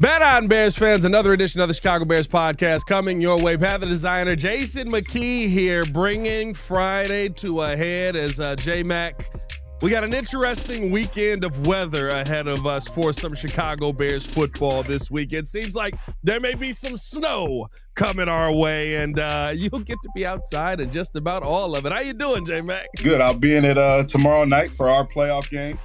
Bet on Bears fans, another edition of the Chicago Bears podcast coming your way. Pat the Designer, Jason McKie here, bringing Friday to a head as J Mack. We got an interesting weekend of weather ahead of us for some Chicago Bears football this week. It seems like there may be some snow coming our way, and you'll get to be outside in just about all of it. How you doing, J Mack? Good. I'll be in it tomorrow night for our playoff game.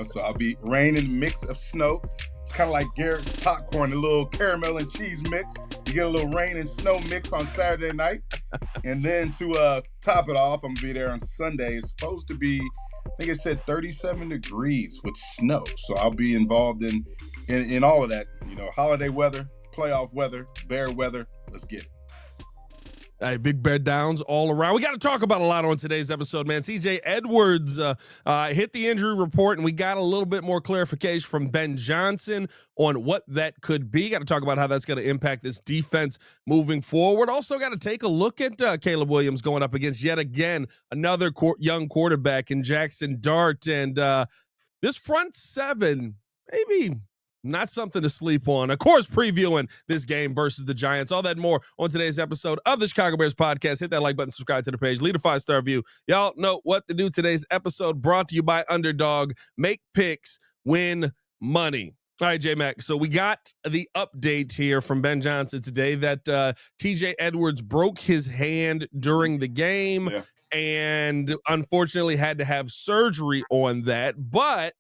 So I'll be rain and mix of snow. It's kind of like Garrett's popcorn, a little caramel and cheese mix. You get a little rain and snow mix on Saturday night. And then to top it off, I'm going to be there on Sunday. It's supposed to be, I think it said 37 degrees with snow. So I'll be involved in all of that, holiday weather, playoff weather, bear weather. Let's get it. Hey, big Bear Downs all around. We got to talk about a lot on today's episode, man. TJ Edwards hit the injury report, and we got a little bit more clarification from Ben Johnson on what that could be. Got to talk about how that's going to impact this defense moving forward. Also got to take a look at Caleb Williams going up against, yet again, another young quarterback in Jackson Dart. And this front seven, maybe not something to sleep on. Of course, previewing this game versus the Giants. All that and more on today's episode of the Chicago Bears podcast. Hit that like button, subscribe to the page, leave a 5-star review. Y'all know what to do. Today's episode brought to you by Underdog. Make picks, win money. All right, J Mack. So we got the update here from Ben Johnson today that TJ Edwards broke his hand during the game and unfortunately had to have surgery on that. But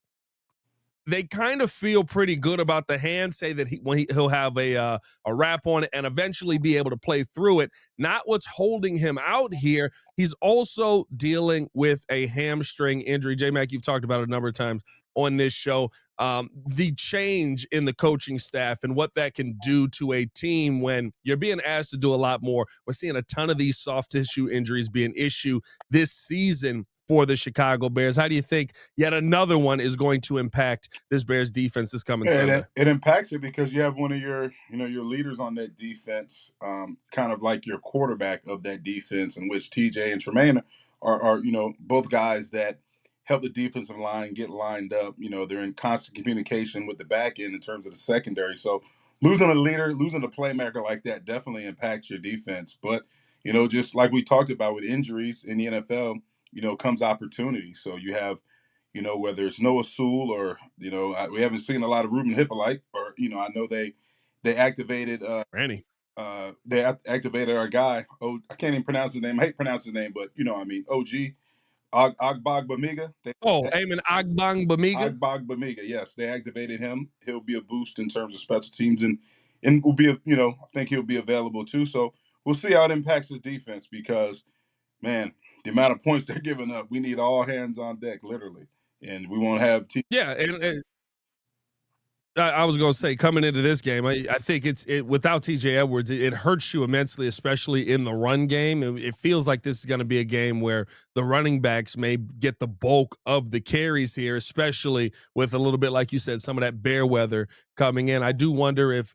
they kind of feel pretty good about the hand, say that he'll have a wrap on it and eventually be able to play through it. Not what's holding him out here. He's also dealing with a hamstring injury. J Mack, you've talked about it a number of times on this show. The change in the coaching staff and what that can do to a team when you're being asked to do a lot more. We're seeing a ton of these soft tissue injuries be an issue this season for the Chicago Bears. How do you think yet another one is going to impact this Bears defense this coming Sunday? It impacts it because you have one of your leaders on that defense, kind of like your quarterback of that defense, in which TJ and Tremaine are both guys that help the defensive line get lined up. They're in constant communication with the back end in terms of the secondary. So losing a leader, losing a playmaker like that definitely impacts your defense. But, just like we talked about with injuries in the NFL, comes opportunity. So you have, whether it's Noah Sewell or, we haven't seen a lot of Ruben Hippolyte, or, I know they activated Randy. They activated our guy. Oh, I can't even pronounce his name. I hate pronouncing his name, but OG Agbogbamiga. Eamon Agbogbamiga. Yes, they activated him. He'll be a boost in terms of special teams, and will be I think he'll be available too. So we'll see how it impacts his defense because, man, the amount of points they're giving up, we need all hands on deck, literally, and we won't have. And I was going to say, coming into this game, I think without TJ Edwards, it hurts you immensely, especially in the run game. It feels like this is going to be a game where the running backs may get the bulk of the carries here, especially with a little bit, like you said, some of that bear weather coming in. I do wonder if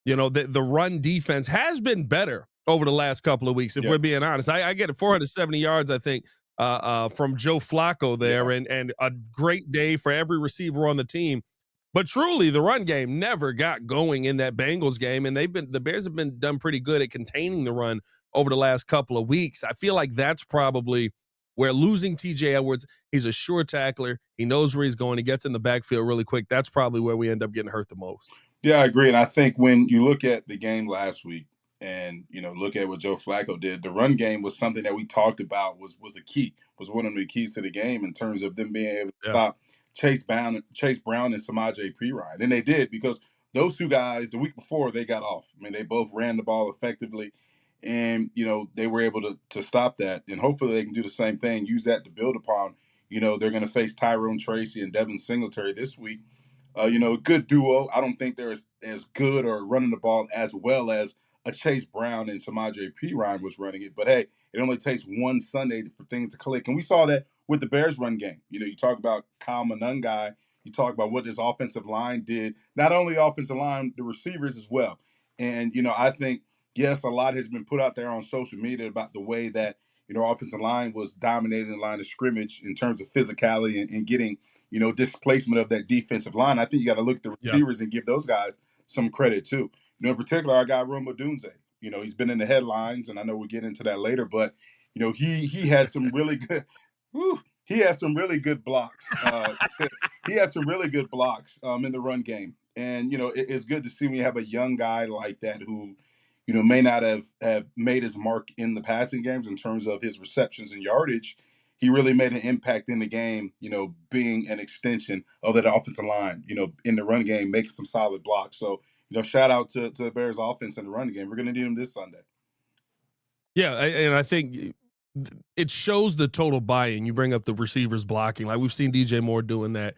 the run defense has been better over the last couple of weeks, if we're being honest. I get 470 yards, I think, from Joe Flacco there, and a great day for every receiver on the team. But truly, the run game never got going in that Bengals game, and the Bears have been done pretty good at containing the run over the last couple of weeks. I feel like that's probably where losing TJ Edwards, he's a sure tackler. He knows where he's going. He gets in the backfield really quick. That's probably where we end up getting hurt the most. Yeah, I agree. And I think when you look at the game last week and, look at what Joe Flacco did, the run game was something that we talked about was a key, was one of the keys to the game in terms of them being able to stop Chase Brown and Samaje Perine. And they did, because those two guys, the week before, they got off. I mean, they both ran the ball effectively, and, they were able to stop that. And hopefully they can do the same thing, use that to build upon. They're going to face Tyrone Tracy and Devin Singletary this week. Good duo. I don't think they're as good or running the ball as well as a Chase Brown and Samaje Perine was running it. But, hey, it only takes one Sunday for things to click. And we saw that with the Bears run game. You talk about Kyle Monangai. You talk about what this offensive line did. Not only offensive line, the receivers as well. And, I think, yes, a lot has been put out there on social media about the way that, offensive line was dominating the line of scrimmage in terms of physicality and getting, displacement of that defensive line. I think you got to look at the Yeah. receivers and give those guys some credit too. In particular, our guy Roma Dunze. He's been in the headlines, and I know we'll get into that later, but he had some really good. Whew, he had some really good blocks. He had some really good blocks in the run game, and it's good to see when you have a young guy like that who, may not have made his mark in the passing games in terms of his receptions and yardage. He really made an impact in the game, being an extension of that offensive line, in the run game, making some solid blocks. So, shout out to the Bears offense in the run game. We're going to need him this Sunday. Yeah, and I think it shows the total buy-in. You bring up the receivers blocking, like we've seen DJ Moore doing that,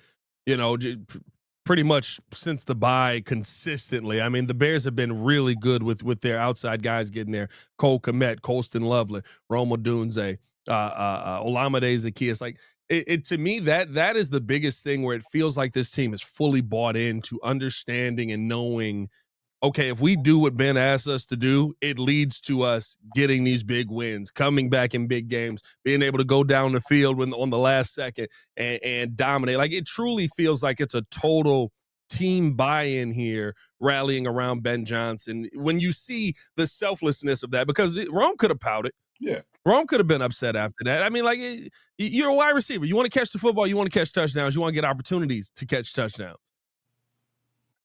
pretty much since the bye consistently. I mean, the Bears have been really good with their outside guys getting there. Cole Kmet, Colston Loveland, Roma Dunze, Olamide Zaccheaus. Like it to me, that is the biggest thing where it feels like this team is fully bought into understanding and knowing, okay, if we do what Ben asks us to do, it leads to us getting these big wins, coming back in big games, being able to go down the field on the last second and dominate. Like it truly feels like it's a total team buy-in here, rallying around Ben Johnson. When you see the selflessness of that, because Rome could have pouted. Yeah. Rome could have been upset after that. I mean, like you're a wide receiver. You want to catch the football. You want to catch touchdowns. You want to get opportunities to catch touchdowns.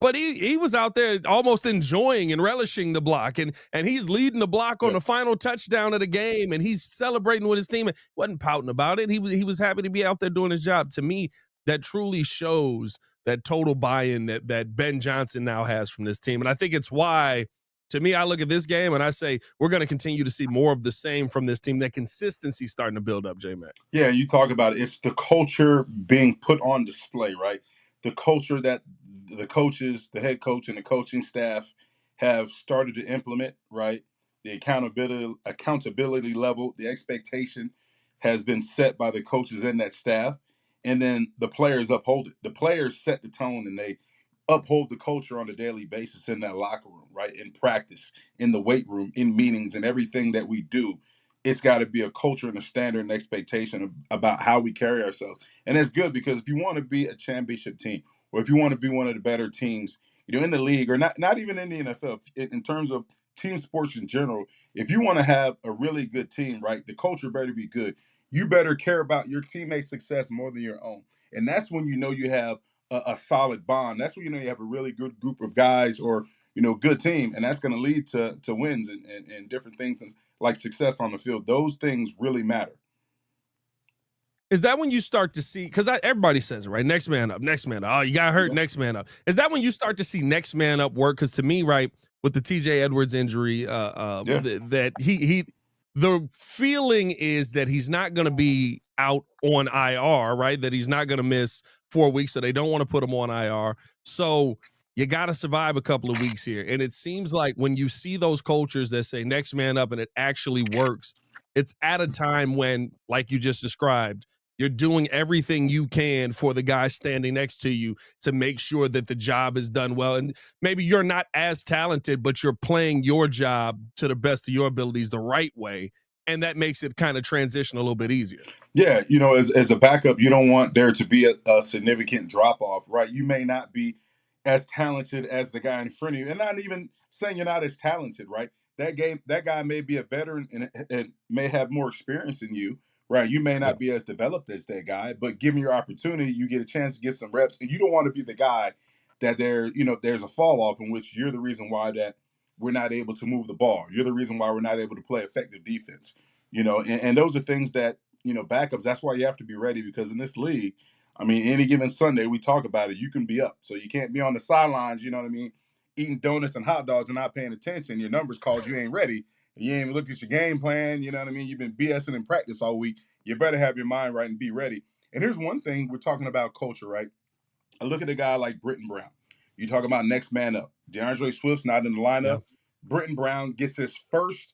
But he was out there almost enjoying and relishing the block, and he's leading the block on the final touchdown of the game, and he's celebrating with his team. And wasn't pouting about it. He was happy to be out there doing his job. To me, that truly shows that total buy-in that Ben Johnson now has from this team, and I think it's why. To me, I look at this game and I say we're going to continue to see more of the same from this team. That consistency starting to build up, J Mack. Yeah, you talk about it. It's the culture being put on display, right? The culture that the coaches, the head coach, and the coaching staff have started to implement, right? The accountability level, the expectation has been set by the coaches and that staff, and then the players uphold it. The players set the tone and they uphold the culture on a daily basis in that locker room, right? In practice, in the weight room, in meetings, and everything that we do. It's got to be a culture and a standard and expectation about how we carry ourselves. And that's good because if you want to be a championship team or if you want to be one of the better teams, in the league or not even in the NFL, in terms of team sports in general, if you want to have a really good team, right, the culture better be good. You better care about your teammates' success more than your own. And that's when you have a solid bond. That's when you have a really good group of guys or good team, and that's going to lead to wins and different things like success on the field. Those things really matter. Is that when you start to see, because everybody says it, right? Next man up, next man up. Oh, you got hurt, next man up. Is that when you start to see next man up work? Because to me, right, with the TJ Edwards injury, that the feeling is that he's not going to be out on IR, right? That he's not going to miss 4 weeks, so they don't want to put him on IR. So you got to survive a couple of weeks here. And it seems like when you see those cultures that say next man up and it actually works, it's at a time when, like you just described, you're doing everything you can for the guy standing next to you to make sure that the job is done well. And maybe you're not as talented, but you're playing your job to the best of your abilities the right way. And that makes it kind of transition a little bit easier. Yeah, as a backup, you don't want there to be a significant drop off, right? You may not be as talented as the guy in front of you, and not even saying you're not as talented, right? That guy may be a veteran and may have more experience than you, right? You may Yeah. not be as developed as that guy, but given your opportunity, you get a chance to get some reps, and you don't want to be the guy that there's a fall off in which you're the reason why that we're not able to move the ball. You're the reason why we're not able to play effective defense. And those are things that backups. That's why you have to be ready because in this league, I mean, any given Sunday, we talk about it. You can be up, so you can't be on the sidelines. You know what I mean? Eating donuts and hot dogs and not paying attention. Your numbers called, you ain't ready. And you ain't even looked at your game plan. You know what I mean? You've been BSing in practice all week. You better have your mind right and be ready. And here's one thing we're talking about culture, right? I look at a guy like Britton Brown. You talk about next man up. DeAndre Swift's not in the Yeah. lineup. Britton Brown gets his first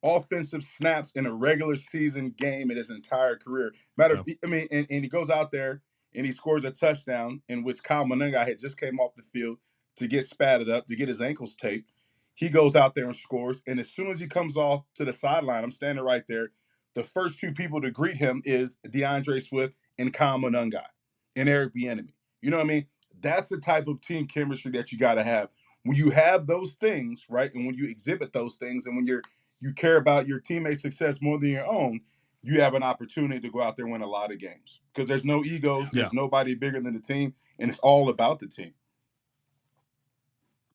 offensive snaps in a regular season game in his entire career. I mean, and he goes out there and he scores a touchdown in which Kyle Monenga had just came off the field to get spatted up, to get his ankles taped. He goes out there and scores. And as soon as he comes off to the sideline, I'm standing right there. the first two people to greet him is DeAndre Swift and Kyle Monungai and Eric Bieniemy. You know what I mean? That's the type of team chemistry that you got to have. When you have those things, right, and when you exhibit those things, and when you care about your teammates' success more than your own, you have an opportunity to go out there and win a lot of games because there's no egos, Yeah. there's nobody bigger than the team, and it's all about the team.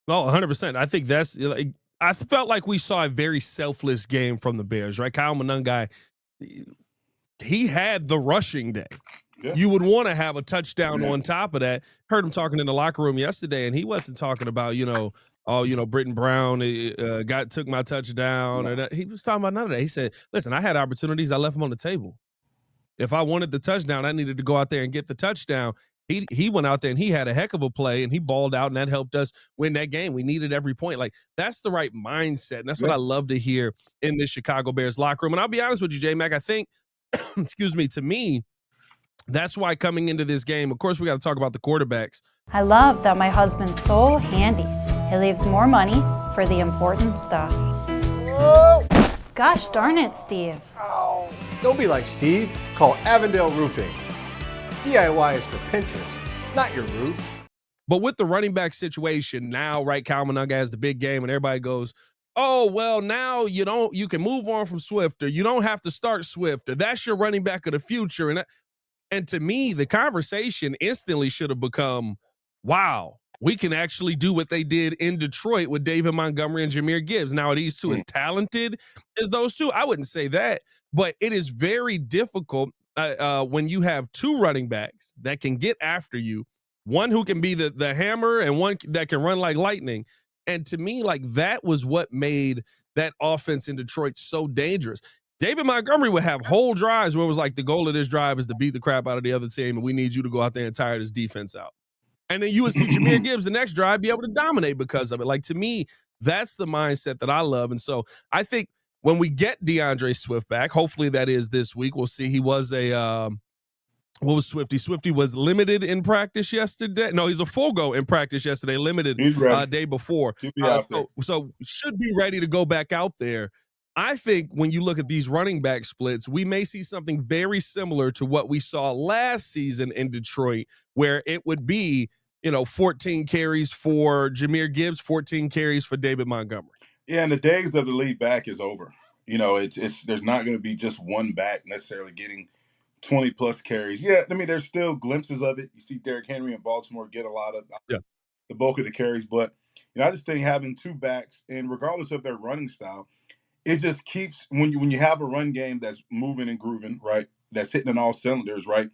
Oh, 100%. I think that's like, I felt like we saw a very selfless game from the Bears, right? Kyle Monungai, he had the rushing day. Yeah. You would want to have a touchdown on top of that. Heard him talking in the locker room yesterday, and he wasn't talking about, Britton Brown took my touchdown. No. He was talking about none of that. He said, listen, I had opportunities. I left them on the table. If I wanted the touchdown, I needed to go out there and get the touchdown. He went out there and he had a heck of a play and he balled out, and that helped us win that game. We needed every point. Like, that's the right mindset. And that's what I love to hear in this Chicago Bears locker room. And I'll be honest with you, J Mack, I think, excuse me, to me, that's why coming into this game, of course, we got to talk about the quarterbacks. I love that my husband's so handy. He leaves more money for the important stuff. Whoa. Gosh darn it, Steve. Oh. Don't be like Steve. Call Avondale Roofing. DIY is for Pinterest, not your roof. But with the running back situation now, right, Kyle Monungai has the big game, and everybody goes, oh, well, now you can move on from Swift, or you don't have to start Swift, or that's your running back of the future. And to me, the conversation instantly should have become, wow, we can actually do what they did in Detroit with David Montgomery and Jahmyr Gibbs. Now, are these two as talented as those two? I wouldn't say that, but it is very difficult when you have two running backs that can get after you, one who can be the hammer and one that can run like lightning. And to me, like, that was what made that offense in Detroit so dangerous. David Montgomery would have whole drives where it was like, the goal of this drive is to beat the crap out of the other team, and we need you to go out there and tire this defense out. And then you would see Jahmyr Gibbs the next drive be able to dominate because of it. Like, to me, that's the mindset that I love. And so I think when we get DeAndre Swift back, hopefully that is this week, we'll see. He was what was Swifty? Swifty was limited in practice yesterday. No, he's a full go in practice yesterday, limited day before. So should be ready to go back out there. I think when you look at these running back splits, we may see something very similar to what we saw last season in Detroit, where it would be, 14 carries for Jahmyr Gibbs, 14 carries for David Montgomery. Yeah, and the days of the lead back is over. It's there's not going to be just one back necessarily getting 20 plus carries. Yeah, I mean, there's still glimpses of it. You see Derrick Henry in Baltimore get a lot of the bulk of the carries, but I just think having two backs, and regardless of their running style, it just keeps when you have a run game that's moving and grooving, right? That's hitting on all cylinders, right?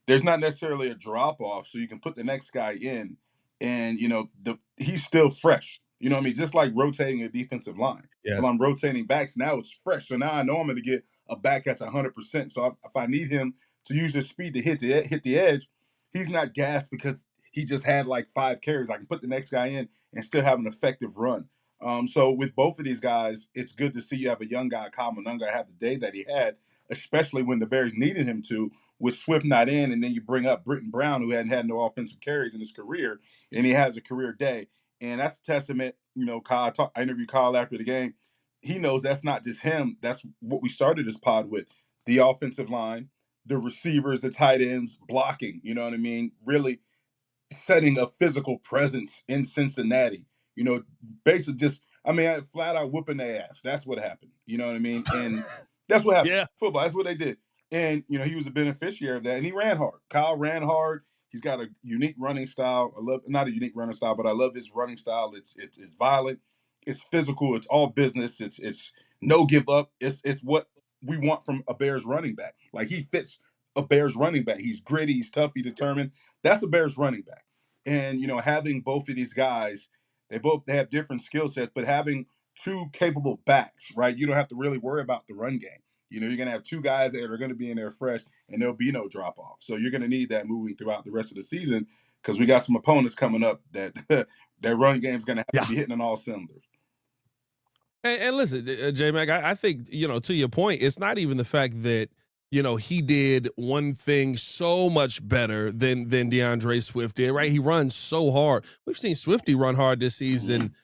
There's not necessarily a drop off, so you can put the next guy in, and he's still fresh. You know what I mean? Just like rotating a defensive line. Yes. If I'm rotating backs, now it's fresh. So now I know I'm going to get a back that's 100%. So if I need him to use his speed to hit the edge, he's not gassed because he just had like 5 carries. I can put the next guy in and still have an effective run. So with both of these guys, it's good to see you have a young guy, Kyle Monungai, have the day that he had, especially when the Bears needed him to, with Swift not in, and then you bring up Britton Brown, who hadn't had no offensive carries in his career, and he has a career day. And that's a testament, Kyle. I interviewed Kyle after the game. He knows that's not just him. That's what we started this pod with. The offensive line, the receivers, the tight ends, blocking, you know what I mean? Really setting a physical presence in Cincinnati. Basically just, flat out whooping their ass. That's what happened. You know what I mean? And that's what happened. Yeah. Football, that's what they did. And, he was a beneficiary of that. And he ran hard. Kyle ran hard. He's got a unique running style. Not a unique running style, but I love his running style. It's violent. It's physical. It's all business. It's no give up. It's what we want from a Bears running back. Like, he fits a Bears running back. He's gritty. He's tough. He's determined. That's a Bears running back. And, having both of these guys, they have different skill sets, but having two capable backs, right? You don't have to really worry about the run game. You're going to have two guys that are going to be in there fresh, and there'll be no drop off. So you're going to need that moving throughout the rest of the season, because we got some opponents coming up that that run game is going to have to be hitting on all cylinders. And listen, J Mack, I think, to your point, it's not even the fact that, he did one thing so much better than DeAndre Swift did, right? He runs so hard. We've seen Swifty run hard this season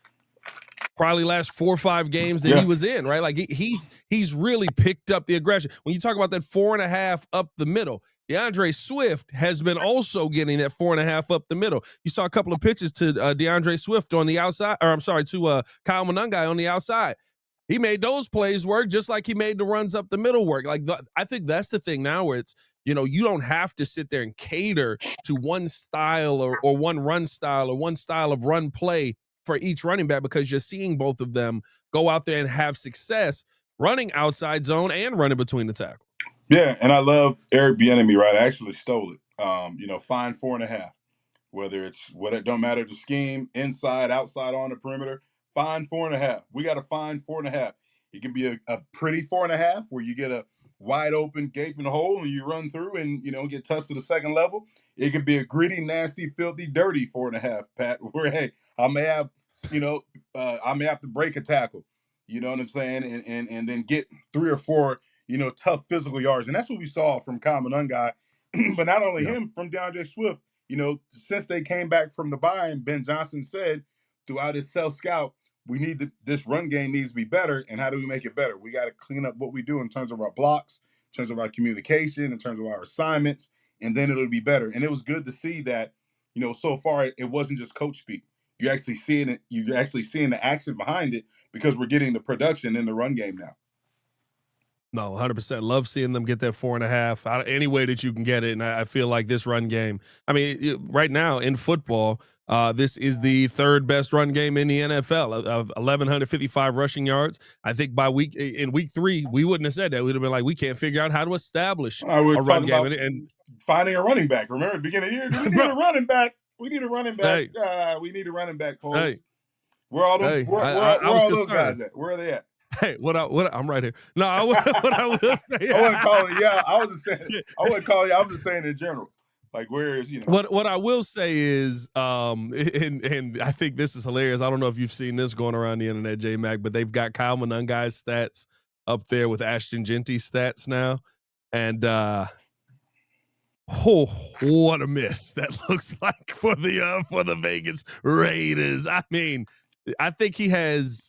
probably last 4 or 5 games that Yeah. he was in, right? Like he's really picked up the aggression. When you talk about that 4.5 up the middle, DeAndre Swift has been also getting that 4.5 up the middle. You saw a couple of pitches to DeAndre Swift on the outside, or I'm sorry, to Kyle Monangai on the outside. He made those plays work just like he made the runs up the middle work. Like I think that's the thing now where it's, you know, you don't have to sit there and cater to one style or one run style or one style of run play for each running back, because you're seeing both of them go out there and have success running outside zone and running between the tackles. Yeah, and I love Eric Bieniemy, right? I actually stole it. You know, find 4.5. Whether it's what it don't matter the scheme, inside, outside, on the perimeter, find 4.5. We got to find 4.5. It can be a pretty 4.5 where you get a wide open gaping hole and you run through and you know get touched to the second level. It can be a gritty, nasty, filthy, dirty 4.5, Pat, where hey, I may have, you know, I may have to break a tackle. You know what I'm saying? And then get 3 or 4, you know, tough physical yards. And that's what we saw from Kyle Monangai. But not only him, from DeAndre Swift. You know, since they came back from the bye, and Ben Johnson said throughout his self-scout, we need to, this run game needs to be better. And how do we make it better? We got to clean up what we do in terms of our blocks, in terms of our communication, in terms of our assignments, and then it'll be better. And it was good to see that, you know, so far it wasn't just coach speak. You're actually seeing it. You're actually seeing the action behind it because we're getting the production in the run game now. No, 100%. Love seeing them get that 4.5 any way that you can get it. And I feel like this run game, I mean, right now in football, this is the 3rd best run game in the NFL of 1,155 rushing yards. I think in week 3, we wouldn't have said that. We'd have been like, we can't figure out how to establish we're a run game. about and finding a running back. Remember at the beginning of the year, we need a running back. We need a running back. Hey. We need a running back, folks. Hey. Where all those, Hey, where I was all those concerned. guys at? Where are they at? Hey, what I'm right here. No, what I will say. I wouldn't call it. Yeah, I was just saying. I wouldn't call it. I'm just saying in general. Like, where is, you know? What I will say is, and I think this is hilarious. I don't know if you've seen this going around the internet, J Mack, but they've got Kyle Monangai's stats up there with Ashton Genty's stats now, and what a miss that looks like for the Vegas Raiders. I mean, I think he has.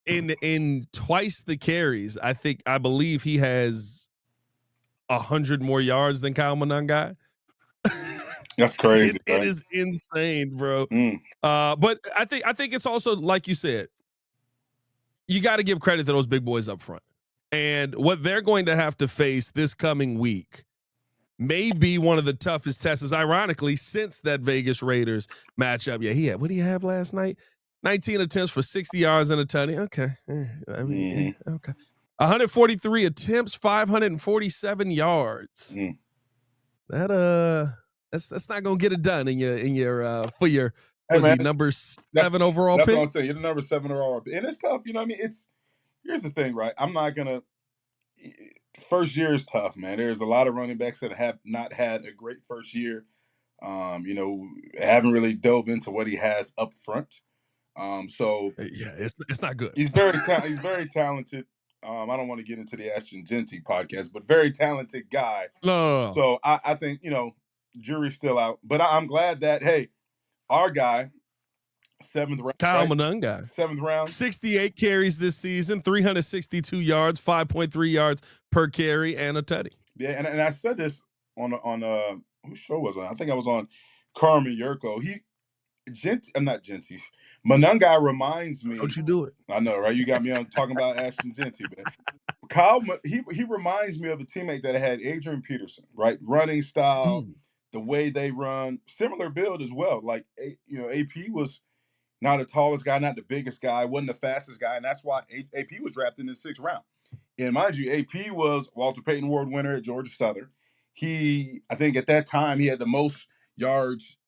In twice the carries, I believe he has 100 more yards than Kyle Monangai. That's crazy. It is insane, bro. But I think it's also, like you said, you got to give credit to those big boys up front. And what they're going to have to face this coming week may be one of the toughest tests, ironically, since that Vegas Raiders matchup. Yeah, what did he have last night? 19 attempts for 60 yards and a tutty. Okay. I mean, okay. 143 attempts, 547 yards. That's not gonna get it done in your for your number 7 overall pick. That's what I'm saying. You're the number 7 overall pick. And it's tough, you know what I mean? Here's the thing, right? I'm not gonna first year is tough, man. There's a lot of running backs that have not had a great first year. You know, haven't really dove into what he has up front. So yeah, it's not good. He's very talented. I don't want to get into the Ashton Genty podcast, but very talented guy. No. So I think, you know, jury's still out. But I'm glad that, hey, our guy, 7th round. Kyle Monangai. 7th round. 68 carries this season, 362 yards, 5.3 yards per carry, and a tutty. Yeah, and I said this on whose show was I? I think I was on Carmen Yurko. Not Genty. Monangai reminds me. Don't you do it? I know, right? You got me on talking about Ashton Genty, but Kyle, he reminds me of a teammate that I had, Adrian Peterson, right? Running style, the way they run, similar build as well. Like, you know, AP was not the tallest guy, not the biggest guy, wasn't the fastest guy, and that's why AP was drafted in the 6th round. And mind you, AP was Walter Payton Award winner at Georgia Southern. I think at that time, he had the most yards,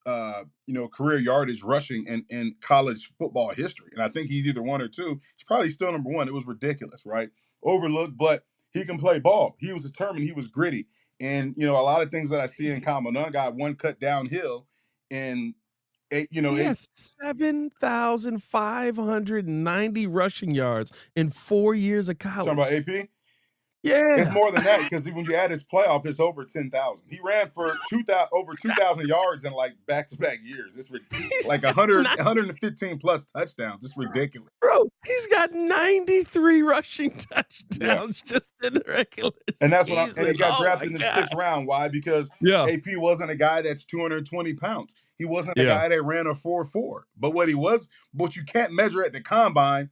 you know, career yardage rushing in college football history. And I think he's either 1 or 2. He's probably still number 1. It was ridiculous, right? Overlooked, but he can play ball. He was determined. He was gritty. And, you know, a lot of things that I see in Kyle Monangai, one cut downhill and, you know. He has 7,590 rushing yards in 4 years of college. Talking about AP? It's Yeah. more than that because when you add his playoff, it's over 10,000. He ran for over 2,000 yards in like back-to-back years. It's He's like got 115 plus touchdowns. It's ridiculous. bro, he's got 93 rushing Yeah. touchdowns just in the regular And that's what and he season. got Oh my drafted in the God. 6th round. Why? Because Yeah. AP wasn't a guy that's 220 pounds. He wasn't a Yeah. guy that ran a 4.4. But what you can't measure at the combine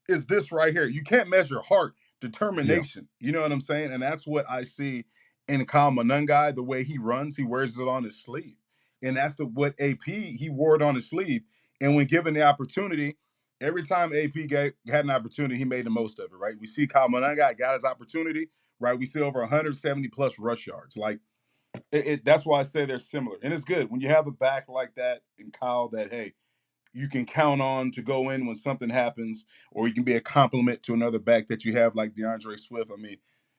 is this right here. You can't measure heart, Yeah. determination. You know what I'm saying? And that's what I see in Kyle Monangai, the way he runs, he wears it on his sleeve. And that's what AP, he wore it on his sleeve. And when given the opportunity, every time AP had an opportunity, he made the most of it, right? We see Kyle Monangai got his opportunity, right? We see over 170 plus rush yards. Like that's why I say they're similar. And it's good when you have a back like that in Kyle that, hey, you can count on to go in when something happens, or you can be a compliment to another back that you have like DeAndre Swift. I mean,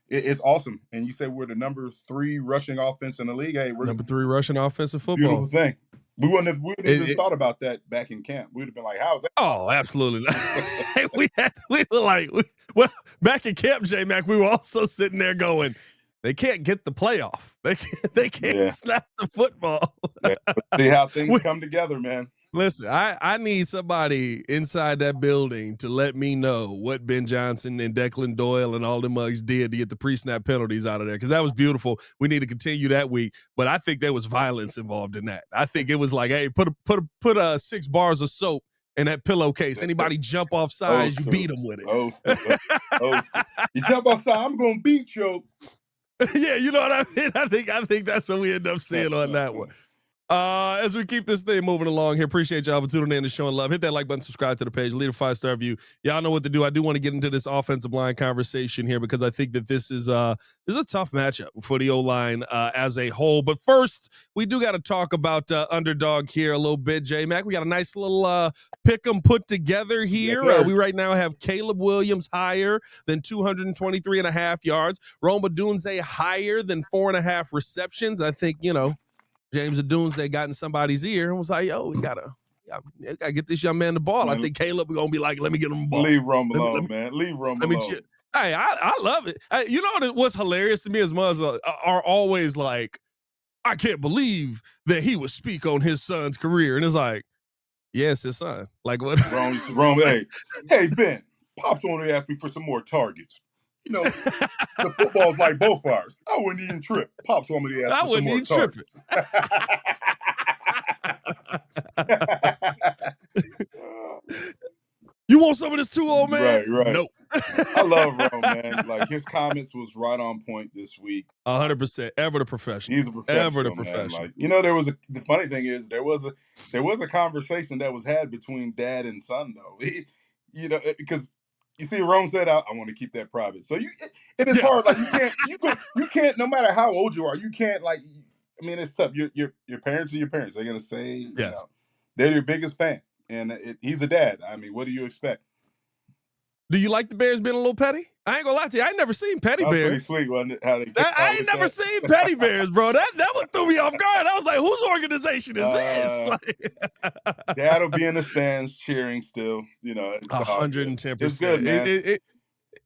it's awesome. And you say we're the number 3 rushing offense in the league. Hey, we're Number 3 rushing offensive beautiful football. thing. We wouldn't have even thought about that back in camp. We'd have been like, how's that? Oh, absolutely not. we were like, well, back in camp, J Mack, we were also sitting there going, they can't get the playoff. They can't snap the football. Yeah. See how things come together, man. Listen, I need somebody inside that building to let me know what Ben Johnson and Declan Doyle and all them mugs did to get the pre-snap penalties out of there, because that was beautiful. We need to continue that week, but I think there was violence involved in that. I think it was like, hey, put 6 bars of soap in that pillowcase. Anybody jump off sides, you beat them with it. You jump off side, I'm gonna beat you. Yeah, you know what I mean? I think that's what we end up seeing on that one. As we keep this thing moving along here, appreciate y'all for tuning in and showing love. Hit that like button, subscribe to the page, leave a 5-star review. Y'all know what to do. I do want to get into this offensive line conversation here because I think that this is a tough matchup for the O-line as a whole. But first, we do got to talk about Underdog here a little bit, J Mack. We got a nice little pick 'em put together here. Yes, we right now have Caleb Williams higher than 223.5 yards. Rome Odunze higher than 4.5 receptions. I think, James Odunze got in somebody's ear and was like, yo, we gotta get this young man the ball. Man, I think Caleb gonna be like, let me get him the ball. Leave Rome alone, man. Leave Rome alone. Hey, I love it. You know what's hilarious to me as much are always like, I can't believe that he would speak on his son's career. And it's like, yes, his son. Like what? Rome, hey, Ben, Pops wanted to ask me for some more targets. The football's like both ours. I wouldn't even trip. Pops want me to ask for some more targets. You want some of this too, old man? Right. Nope. I love Rome, man. Like his comments was right on point this week. 100%. Ever the professional. He's a professional. Ever the professional. Like, the funny thing is there was a conversation that was had between dad and son though. Because you see, Rome said, "I want to keep that private." So it is hard. Like you can't. No matter how old you are, you can't. Like, I mean, it's tough. Your parents are your parents. They're gonna say, yes, they're your biggest fan, and he's a dad. I mean, what do you expect? Do you like the Bears being a little petty? I ain't gonna lie to you. I ain't never seen petty That was Bears. pretty sweet, wasn't it? I ain't never seen petty Bears, bro. That one threw me off guard. I was like, whose organization is this? Like, Dad'll be in the stands cheering still. 110%. It's good, man.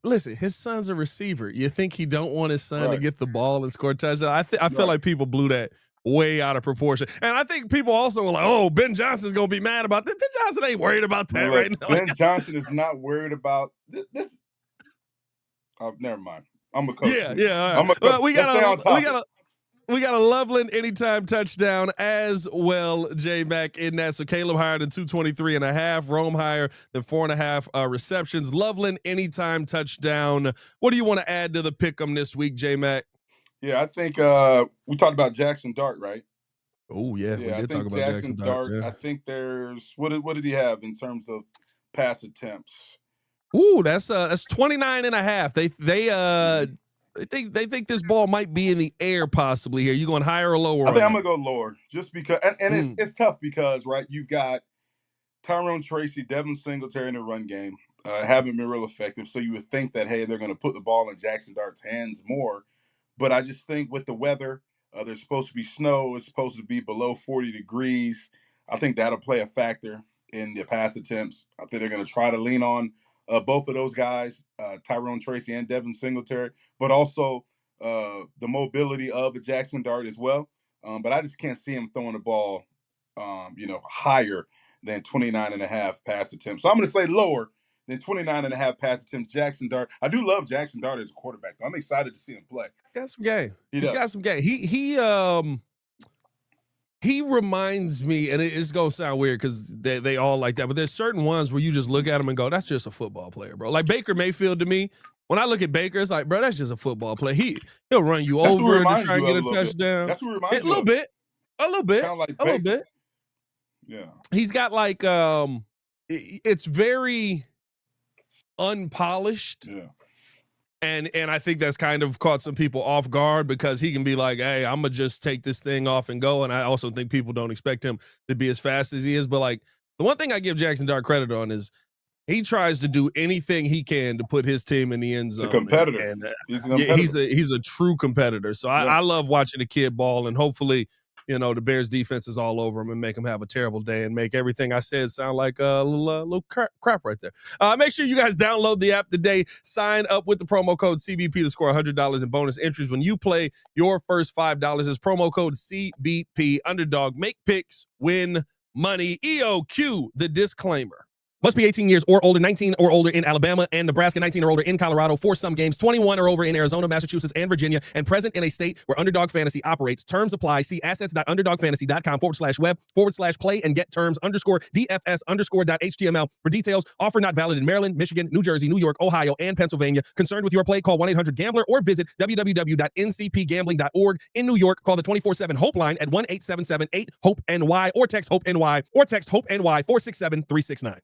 Listen, his son's a receiver. You think he don't want his son to get the ball and score touchdowns? I feel like people blew that way out of proportion. And I think people also were like, oh, Ben Johnson's going to be mad about this. Ben Johnson ain't worried about that right now. Ben Johnson is not worried about this. Oh, never mind. I'm a coach. Yeah. I'm a coach. We got a Loveland anytime touchdown as well, J Mack, in that. So Caleb higher than 223.5, Rome higher than 4.5 receptions. Loveland anytime touchdown. What do you want to add to the pick'em this week, J Mack? Yeah, I think we talked about Jackson Dart, right? Oh yeah, we did talk about Jackson Dart. Yeah. I think there's what did he have in terms of pass attempts? Ooh, that's 29.5. They think this ball might be in the air possibly here. You going higher or lower? I think I'm gonna go lower, just because, and it's tough because you've got Tyrone Tracy, Devin Singletary in the run game, haven't been real effective. So you would think that hey, they're gonna put the ball in Jackson Dart's hands more. But I just think with the weather, there's supposed to be snow. It's supposed to be below 40 degrees. I think that'll play a factor in the pass attempts. I think they're going to try to lean on both of those guys, Tyrone Tracy and Devin Singletary, but also the mobility of the Jackson Dart as well. But I just can't see him throwing the ball, higher than 29.5 pass attempts. So I'm going to say lower than 29.5 pass attempts. Jackson Dart. I do love Jackson Dart as a quarterback. I'm excited to see him play. Got some game. He's got some game. He reminds me, and it's gonna sound weird because they all like that, but there's certain ones where you just look at him and go, "That's just a football player, bro." Like Baker Mayfield to me. When I look at Baker, it's like, bro, that's just a football player. He'll run you over to try and get a touchdown. That's what reminds me. A little bit. Kind of like a little bit. Yeah. He's got like it's very unpolished. Yeah. And I think that's kind of caught some people off guard because he can be like, hey, I'm going to just take this thing off and go. And I also think people don't expect him to be as fast as he is. But like the one thing I give Jackson Dart credit on is he tries to do anything he can to put his team in the end zone. He's a competitor. He's a true competitor. So I love watching the kid ball, and hopefully, the Bears defense is all over him and make him have a terrible day and make everything I said sound like a little crap right there. Make sure you guys download the app today. Sign up with the promo code CBP to score $100 in bonus entries when you play your first $5. Is promo code CBP. Underdog. Make picks, win money. EOQ, the disclaimer. Must be 18 years or older, 19 or older in Alabama and Nebraska, 19 or older in Colorado for some games, 21 or over in Arizona, Massachusetts, and Virginia, and present in a state where Underdog Fantasy operates. Terms apply. See assets.underdogfantasy.com/web/play and get terms _DFS_.html for details. Offer not valid in Maryland, Michigan, New Jersey, New York, Ohio, and Pennsylvania. Concerned with your play? Call 1-800-GAMBLER or visit www.ncpgambling.org. In New York, call the 24/7 Hope line at 1-877-8-HOPE-NY or text HOPE-NY 467-369.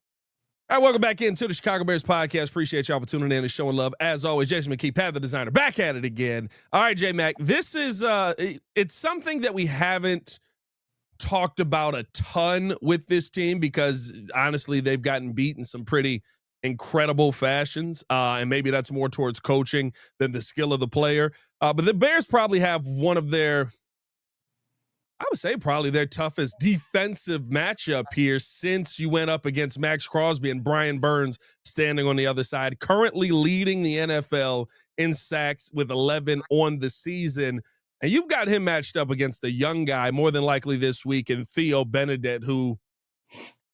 All right, welcome back into the Chicago Bears podcast. Appreciate y'all for tuning in and showing love. As always, Jason McKie, Pat the designer, back at it again. All right, J Mack, this is it's something that we haven't talked about a ton with this team because honestly, they've gotten beat in some pretty incredible fashions, and maybe that's more towards coaching than the skill of the player. But the Bears probably have one of their, I would say probably their toughest defensive matchup here since you went up against Max Crosby and Brian Burns standing on the other side, currently leading the NFL in sacks with 11 on the season. And you've got him matched up against a young guy more than likely this week in Theo Benedict, who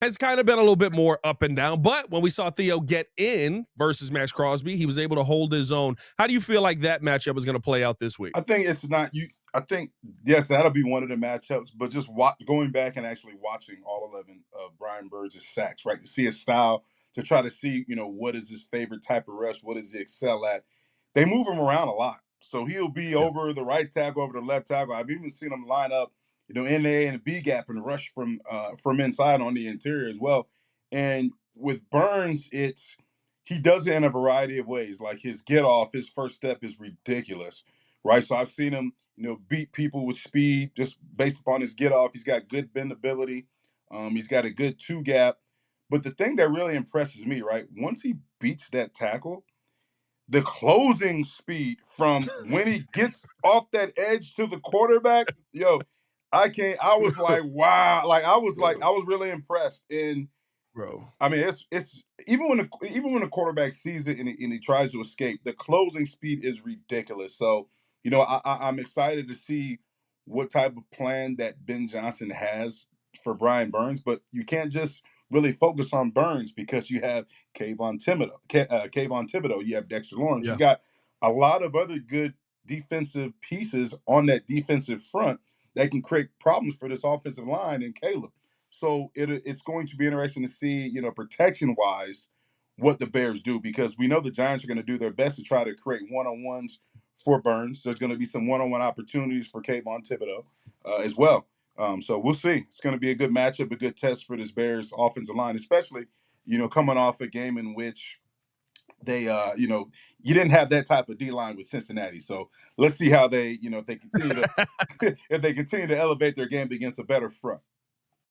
has kind of been a little bit more up and down. But when we saw Theo get in versus Max Crosby, he was able to hold his own. How do you feel like that matchup is going to play out this week? I think it's not you. I think, yes, that'll be one of the matchups, but just going back and actually watching all 11 of Brian Burns' sacks, right, to see his style, to try to see, what is his favorite type of rush, what does he excel at. They move him around a lot. So he'll be over the right tackle, over the left tackle. I've even seen him line up, in the A and the B gap and rush from inside on the interior as well. And with Burns, he does it in a variety of ways. Like his get off, his first step is ridiculous, right? So I've seen him, beat people with speed just based upon his get off. He's got good bendability. He's got a good two gap. But the thing that really impresses me, right, once he beats that tackle, the closing speed from when he gets off that edge to the quarterback, I was like, wow. I was really impressed. And bro, I mean, it's even when the quarterback sees it and he tries to escape, the closing speed is ridiculous. So, I'm excited to see what type of plan that Ben Johnson has for Brian Burns, but you can't just really focus on Burns because you have Kayvon Thibodeau, you have Dexter Lawrence. Yeah. You got a lot of other good defensive pieces on that defensive front that can create problems for this offensive line and Caleb. So it's going to be interesting to see, protection-wise, what the Bears do, because we know the Giants are going to do their best to try to create one-on-ones for Burns. There's going to be some one-on-one opportunities for Kayvon Thibodeau as well. So we'll see. It's going to be a good matchup, a good test for this Bears offensive line, especially, coming off a game in which they, you didn't have that type of D-line with Cincinnati. So let's see how they, if they continue to if they continue to elevate their game against a better front.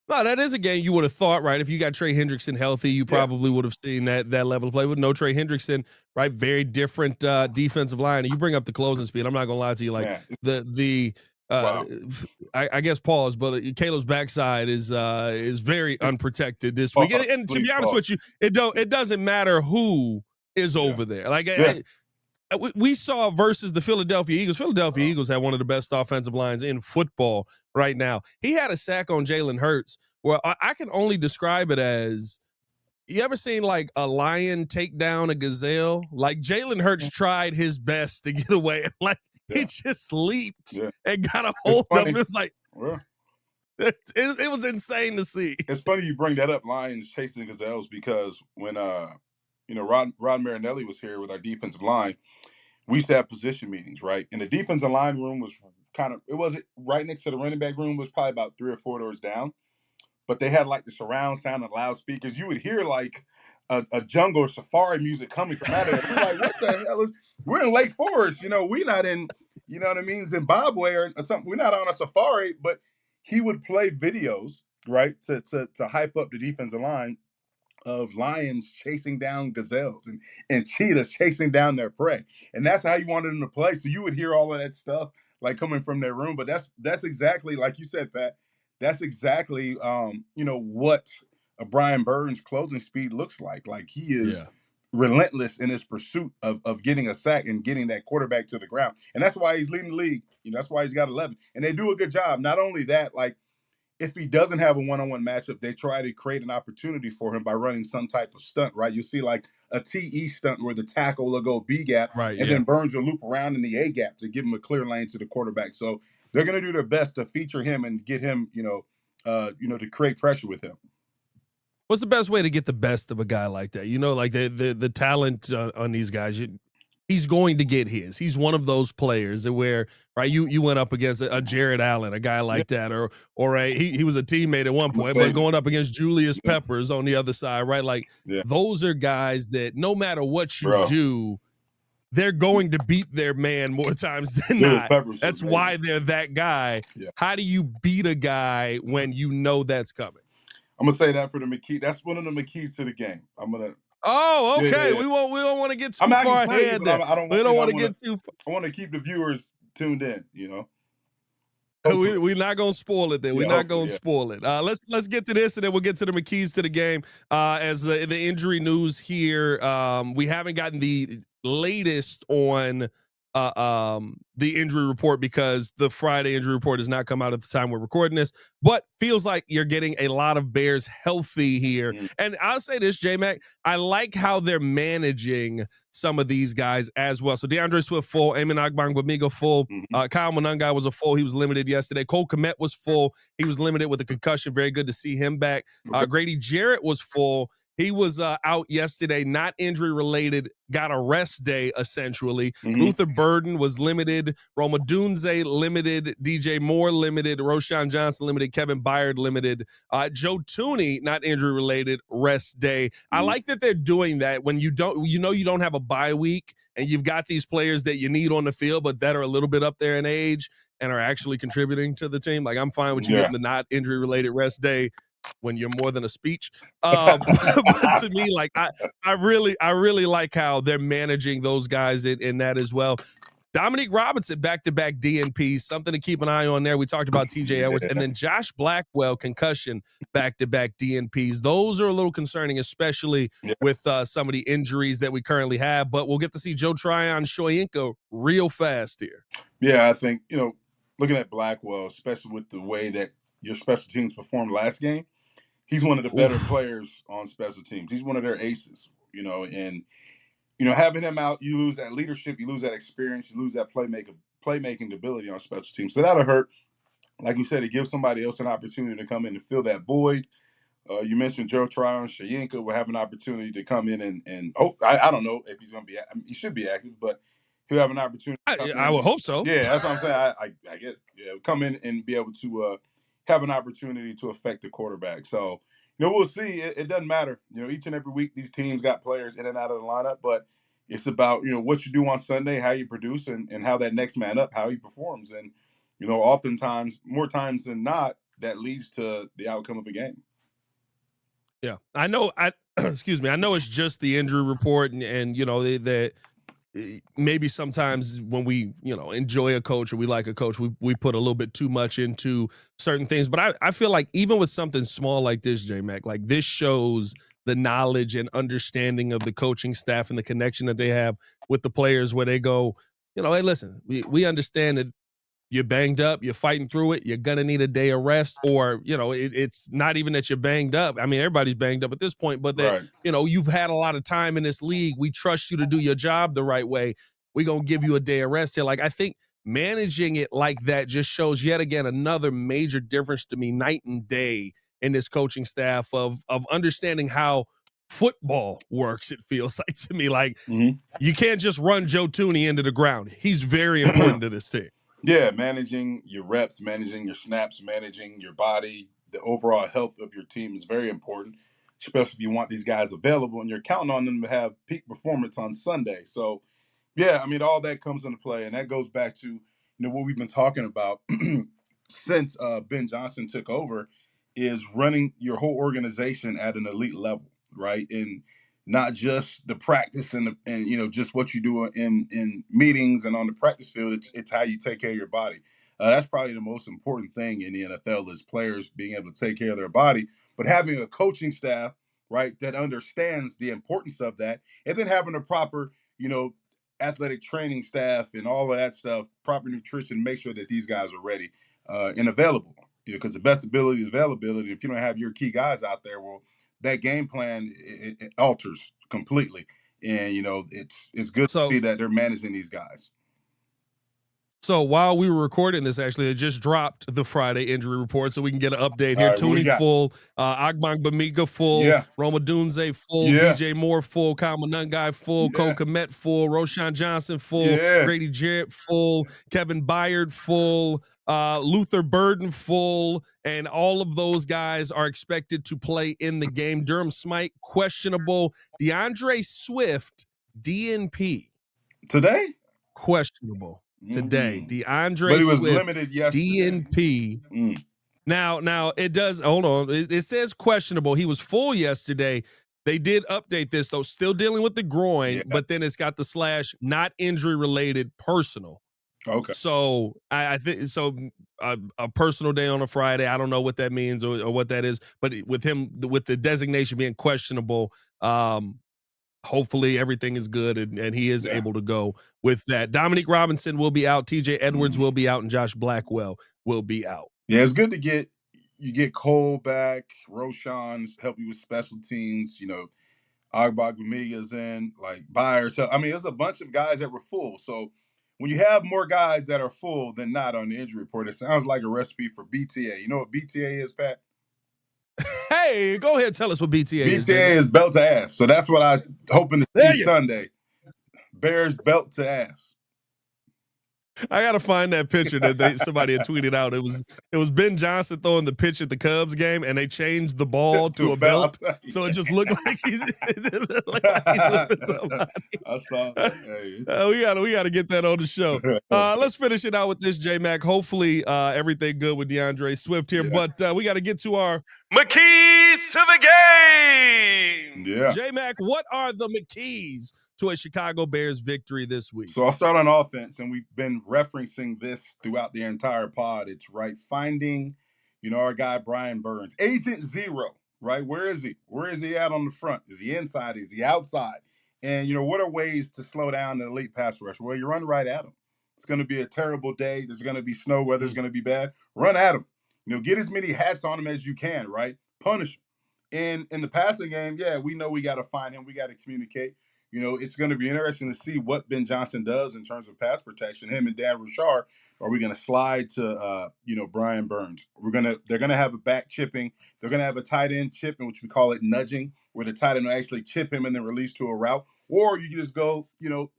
No, that is a game you would have thought, right? If you got Trey Hendrickson healthy, you probably would have seen that level of play. With no Trey Hendrickson, right? Very different defensive line. And you bring up the closing speed. I'm not gonna lie to you. Like the uh, Wow. I guess pause, but Caleb's backside is very unprotected this week. Pause, And to please be honest pause. with you, it doesn't matter who is over there. Like Yeah. we saw versus the Philadelphia Eagles. Philadelphia Wow. Eagles have one of the best offensive lines in football right now. He had a sack on Jalen Hurts where I can only describe it as, you ever seen like a lion take down a gazelle? Like Jalen Hurts tried his best to get away. Like he Yeah. just leaped Yeah. and got a It's hold of funny. him. It was like, Well, it was insane to see. it's funny you bring that up, lions chasing gazelles, because when Rod Marinelli was here with our defensive line, we used to have position meetings, right? And the defensive line room was it wasn't right next to the running back room, was probably about 3 or 4 doors down. But they had like the surround sound and loudspeakers. You would hear like a jungle or safari music coming from out of there. We're like, what the hell? We're in Lake Forest, we're not in, you know what I mean, Zimbabwe or something. We're not on a safari, but he would play videos, right, to hype up the defensive line of lions chasing down gazelles and cheetahs chasing down their prey. And that's how you wanted them to play. So you would hear all of that stuff like coming from their room. But that's exactly like you said, Pat. That's exactly what a Brian Burns closing speed looks like. Like he is Yeah. relentless in his pursuit of getting a sack and getting that quarterback to the ground. And that's why he's leading the league. That's why he's got 11. And they do a good job. Not only that, like, if he doesn't have a one-on-one matchup, they try to create an opportunity for him by running some type of stunt, right? You see like a TE stunt where the tackle will go B gap, Right. and Yeah. then Burns will loop around in the A gap to give him a clear lane to the quarterback. So they're going to do their best to feature him and get him, to create pressure with him. What's the best way to get the best of a guy like that? Like the talent on these guys. He's going to get his. He's one of those players where, right, you went up against a Jared Allen, a guy like that, or he was a teammate at one point, but going up against Julius Peppers on the other side, right? Like those are guys that no matter what you do, they're going to beat their man more times than not. That's why they're that guy. Yeah. How do you beat a guy when you know that's coming? I'm gonna say that for the McKee. That's one of the McKeys to the game. I'm gonna. Oh, okay. Yeah. We don't want to get too I'm not far gonna tell you, ahead. but I don't. We don't want to get too. I want to keep the viewers tuned in. We're not gonna spoil it. Then we're not gonna spoil it. Let's get to this, and then we'll get to the McKeys to the game. As the injury news here, we haven't gotten the latest on the injury report because the Friday injury report has not come out at the time we're recording this, but feels like you're getting a lot of Bears healthy here. And I'll say this, J Mack, I like how they're managing some of these guys as well. So DeAndre Swift full, Eamon Ogbongbemiga full, Kyle Monangai was a full. He was limited yesterday. Cole Kmet was full. He was limited with a concussion. Very good to see him back. Grady Jarrett was full. He was out yesterday, not injury related, got a rest day essentially. Luther Burden was limited. Roma Dunze limited. DJ Moore limited. Roshan Johnson limited. Kevin Byard limited. Joe Tooney, not injury related, rest day. I like that they're doing that when you don't have a bye week and you've got these players that you need on the field, but that are a little bit up there in age and are actually contributing to the team. Like I'm fine with you getting the not injury related rest day when you're more than a speech. But to me, like I really like how they're managing those guys in that as well. Dominique Robinson, back-to-back DNPs, something to keep an eye on there. We talked about TJ Edwards. And then Josh Blackwell, concussion, back-to-back DNPs. Those are a little concerning, especially with some of the injuries that we currently have. But we'll get to see Joe Tryon Shoyinka real fast here. Yeah, I think, looking at Blackwell, especially with the way that your special teams performed last game, he's one of the better players on special teams. He's one of their aces, and having him out, you lose that leadership, you lose that experience, you lose that playmaking ability on special teams. So that'll hurt. Like you said, it gives somebody else an opportunity to come in and fill that void. You mentioned Joe Tryon Shoyinka will have an opportunity to come in and I don't know if he's going to be. He should be active, but he'll have an opportunity. I would hope so. Yeah, that's what I'm saying. I get come in and be able to have an opportunity to affect the quarterback. So we'll see. It doesn't matter. Each and every week these teams got players in and out of the lineup, but it's about what you do on Sunday, how you produce, and how that next man up, how he performs, and oftentimes, more times than not, that leads to the outcome of a game. Yeah, I know. Excuse me. I know it's just the injury report, and that maybe sometimes when we, enjoy a coach or we like a coach, we put a little bit too much into certain things. But I feel like even with something small like this, J Mac, like this shows the knowledge and understanding of the coaching staff and the connection that they have with the players where they go, hey, listen, we understand that you're banged up, you're fighting through it, you're gonna need a day of rest, or it's not even that you're banged up. I mean, everybody's banged up at this point, but that Right. you've had a lot of time in this league. We trust you to do your job the right way. We're gonna give you a day of rest here. Like, I think managing it like that just shows yet again another major difference to me, night and day, in this coaching staff of understanding how football works. It feels like to me, like you can't just run Joe Tooney into the ground. He's very important to this team. Yeah, managing your reps, managing your snaps, managing your body, the overall health of your team is very important, especially if you want these guys available and you're counting on them to have peak performance on Sunday. So, yeah, I mean, all that comes into play, and that goes back to what we've been talking about since Ben Johnson took over, is running your whole organization at an elite level, right? And not just the practice and just what you do in meetings and on the practice field. It's how you take care of your body. That's probably the most important thing in the NFL is players being able to take care of their body, but having a coaching staff, right, that understands the importance of that, and then having a proper, athletic training staff and all of that stuff, proper nutrition, make sure that these guys are ready and available. Because the best ability is availability. If you don't have your key guys out there, well, that game plan it alters completely. And it's good to see that they're managing these guys. So while we were recording this, actually, it just dropped the Friday injury report, so we can get an update here. All right, Tooney full, Agbongbemiga full, Yeah. Roma Dunze full, Yeah. DJ Moore full, Kyle Monungai full, Cole Kmet full, Roshan Johnson full, Grady Jarrett full, Kevin Byard full, Luther Burden full, and all of those guys are expected to play in the game. Durham Smythe questionable. DeAndre Swift DNP today, questionable. Today, DeAndre but he was Swift, limited yesterday. DNP. Now it does. Hold on, it says questionable. He was full yesterday. They did update this though, still dealing with the groin, but then it's got the / not injury related, personal. Okay. So I think so. A personal day on a Friday. I don't know what that means or what that is, but with him, with the designation being questionable, hopefully everything is good and he is able to go with that. Dominique Robinson will be out. TJ Edwards will be out, and Josh Blackwell will be out. Yeah, it's good to get Cole back. Roshan's help you with special teams. Agbongbemiga's in, like Byers. I mean, there's a bunch of guys that were full. So when you have more guys that are full than not on the injury report, it sounds like a recipe for BTA. You know what BTA is, Pat? Hey, go ahead, tell us what BTA is. BTA is belt to ass. So that's what I hoping to see Sunday. Bears belt to ass. I gotta find that picture that somebody had tweeted out. It was Ben Johnson throwing the pitch at the Cubs game, and they changed the ball to a belt, so it just looked like he's whipping somebody. I saw that. We gotta get that on the show. Let's finish it out with this, J Mac. Hopefully, everything good with DeAndre Swift here, but we got to get to our McKeys to the game. Yeah, J Mac, what are the McKeys to a Chicago Bears victory this week? So I'll start on offense, and we've been referencing this throughout the entire pod. It's finding, our guy Brian Burns, Agent Zero, right? Where is he? Where is he at on the front? Is he inside? Is he outside? And what are ways to slow down the elite pass rush? Well, you run right at him. It's going to be a terrible day. There's going to be snow. Weather's going to be bad. Run at him. Get as many hats on him as you can, right? Punish him. And in the passing game, we know we got to find him. We got to communicate. It's going to be interesting to see what Ben Johnson does in terms of pass protection. Him and Dan Rouchard, are we going to slide to, Brian Burns? They're going to have a back chipping. They're going to have a tight end chipping, which we call it nudging, where the tight end will actually chip him and then release to a route. Or you can just go,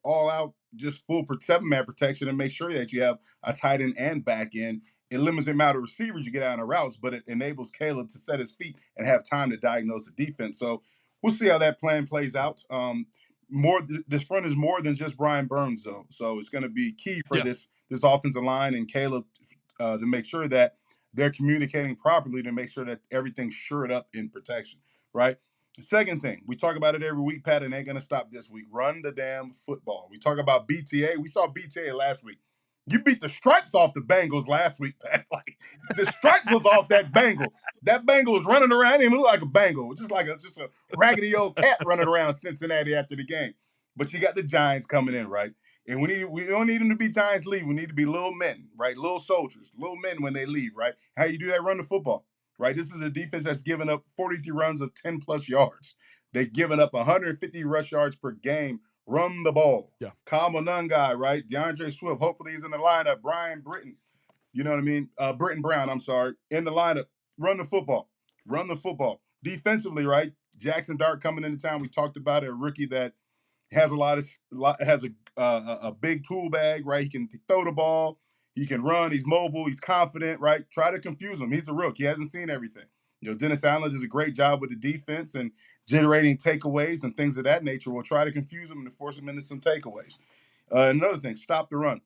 all out, just full 7-man protection and make sure that you have a tight end and back end. It limits the amount of receivers you get out of routes, but it enables Caleb to set his feet and have time to diagnose the defense. So we'll see how that plan plays out. This front is more than just Brian Burns, though. So it's going to be key for this offensive line and Caleb to make sure that they're communicating properly to make sure that everything's shored up in protection, right? Second thing, we talk about it every week, Pat, and ain't going to stop this week. Run the damn football. We talk about BTA. We saw BTA last week. You beat the stripes off the Bengals last week, Pat. Like, the stripes was off that Bengal. That Bengal was running around. It didn't even look like a Bengal. Just a raggedy old cat running around Cincinnati after the game. But you got the Giants coming in, right? And we don't need them to be Giants leave. We need to be little men, right? Little soldiers, little men when they leave, right? How you do that? Run the football, right? This is a defense that's given up 43 runs of 10-plus yards. They've given up 150 rush yards per game. Run the ball. Yeah. Kyle Monungai, right? DeAndre Swift. Hopefully he's in the lineup. Brian Britton. You know what I mean? Britton Brown, I'm sorry. In the lineup. Run the football. Run the football. Defensively, right? Jackson Dart coming into town. We talked about it, a rookie that has a big tool bag, right? He can throw the ball. He can run. He's mobile. He's confident, right? Try to confuse him. He's a rookie. He hasn't seen everything. You know, Dennis Allen does a great job with the defense and generating takeaways and things of that nature. We'll try to confuse him and force him into some takeaways. Another thing, stop the run.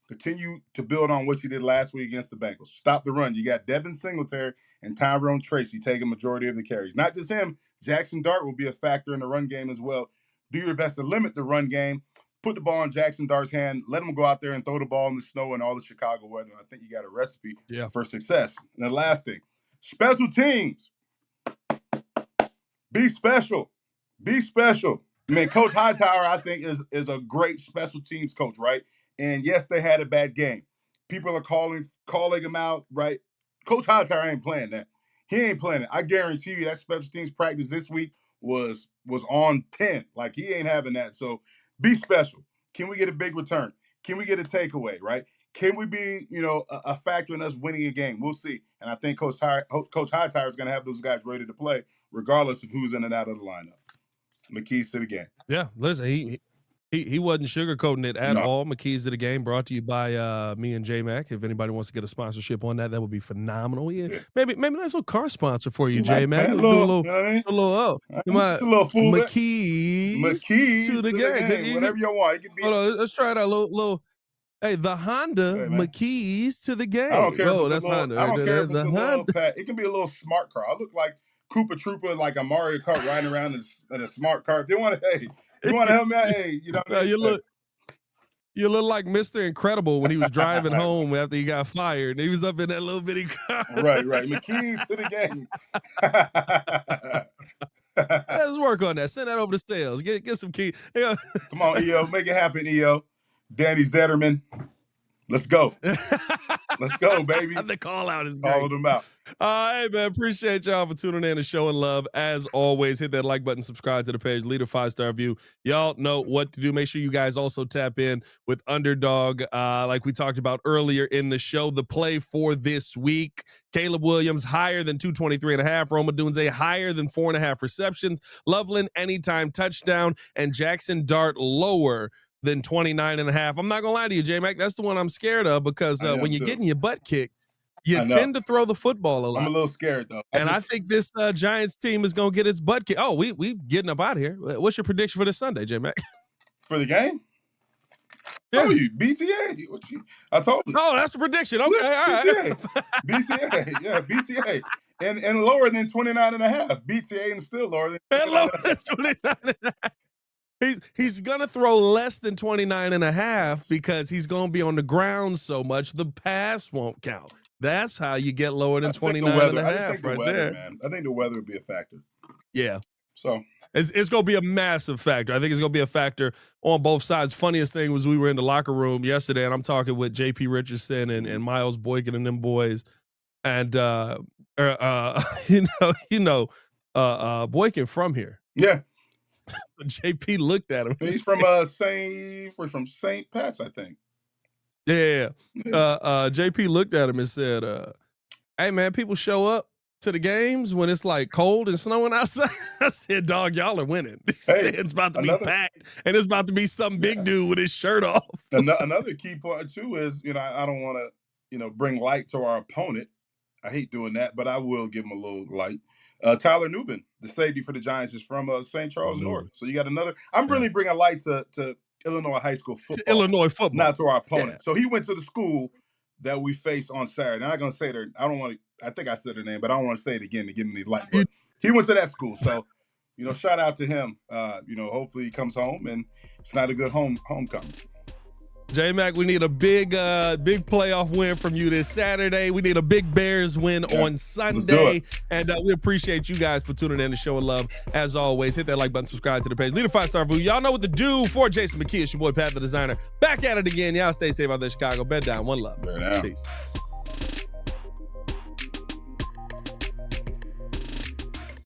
Continue to build on what you did last week against the Bengals. Stop the run. You got Devin Singletary and Tyrone Tracy taking majority of the carries. Not just him. Jackson Dart will be a factor in the run game as well. Do your best to limit the run game. Put the ball in Jackson Dart's hand. Let him go out there and throw the ball in the snow and all the Chicago weather. I think you got a recipe for success. And the last thing, special teams. Be special. Be special. I mean, Coach Hightower, I think, is a great special teams coach, right? And yes, they had a bad game. People are calling him out, right? Coach Hightower ain't playing that. He ain't playing it. I guarantee you that special teams practice this week was on 10. Like, he ain't having that. So be special. Can we get a big return? Can we get a takeaway, right? Can we be, a factor in us winning a game? We'll see. And I think Coach Hightower is going to have those guys ready to play, regardless of who's in and out of the lineup. McKeys to the game. Yeah, listen, he wasn't sugarcoating it at all. McKeys to the game, brought to you by me and J Mack. If anybody wants to get a sponsorship on that, that would be phenomenal. Yeah. Maybe a nice little car sponsor for you, J Mack. A little fool. McKeys to the game. Whatever you want. It could be. Hold on, let's try it out. Little. Hey, the Honda McKeys to the game. I don't care. Honda. I don't care if it's a little Pat. It can be a little smart car. I look like Koopa Troopa, like a Mario Kart riding around in a smart car. If they want to, you want to help me out? Hey, you look like Mr. Incredible when he was driving home after he got fired. And he was up in that little bitty car. Right. McKeys to the game. Let's work on that. Send that over to sales. Get some keys. Come on, EO. Make it happen, EO. Danny Zetterman. Let's go. Let's go, baby. The call out is great. Call them out. Hey, man. Appreciate y'all for tuning in and showing love. As always, hit that like button, subscribe to the page, leave a 5-star review. Y'all know what to do. Make sure you guys also tap in with Underdog. Like we talked about earlier in the show, the play for this week, Caleb Williams higher than 223.5. Roma Dunze higher than 4.5 receptions. Loveland anytime touchdown. And Jackson Dart lower than 29.5. I'm not gonna lie to you, J Mac. That's the one I'm scared of because when you're getting your butt kicked, you tend to throw the football a lot. I'm a little scared though. I think this Giants team is gonna get its butt kicked. Oh, we getting up out of here. What's your prediction for this Sunday, J Mac? For the game? Yeah. Oh, you BTA. I told you. Oh, that's the prediction. Okay, all right. BTA. Yeah, BTA. And lower than 29.5. BTA and still lower than 29.5. He's going to throw less than 29.5 because he's going to be on the ground so much the pass won't count. That's how you get lower than 29.5 right there. Man. I think the weather would be a factor. Yeah. So it's going to be a massive factor. I think it's going to be a factor on both sides. Funniest thing was we were in the locker room yesterday, and I'm talking with JP Richardson and Miles Boykin and them boys. And, Boykin from here. Yeah. JP looked at him. He's from St. Pat's, I think. Yeah. JP looked at him and said, hey man, people show up to the games when it's like cold and snowing outside. I said, dog, y'all are winning. It's about to be packed, and it's about to be some big dude with his shirt off. Another key point too is, I don't want to, bring light to our opponent. I hate doing that, but I will give him a little light. Tyler Nubin, the safety for the Giants, is from St. Charles North. So you got another. I'm really bringing light to Illinois high school football. To Illinois football. Not to our opponent. Yeah. So he went to the school that we faced on Saturday. I'm not going to say I think I said her name, but I don't want to say it again to give him the light. But he went to that school. So shout out to him. Hopefully he comes home and it's not a good homecoming. J Mack, we need a big playoff win from you this Saturday. We need a big Bears win on Sunday. And we appreciate you guys for tuning in and showing love. As always, hit that like button, subscribe to the page. Leave a 5-star review. Y'all know what to do. For Jason McKie, it's your boy Pat the Designer. Back at it again. Y'all stay safe out there, Chicago. Bed down. One love. Bear down. Peace.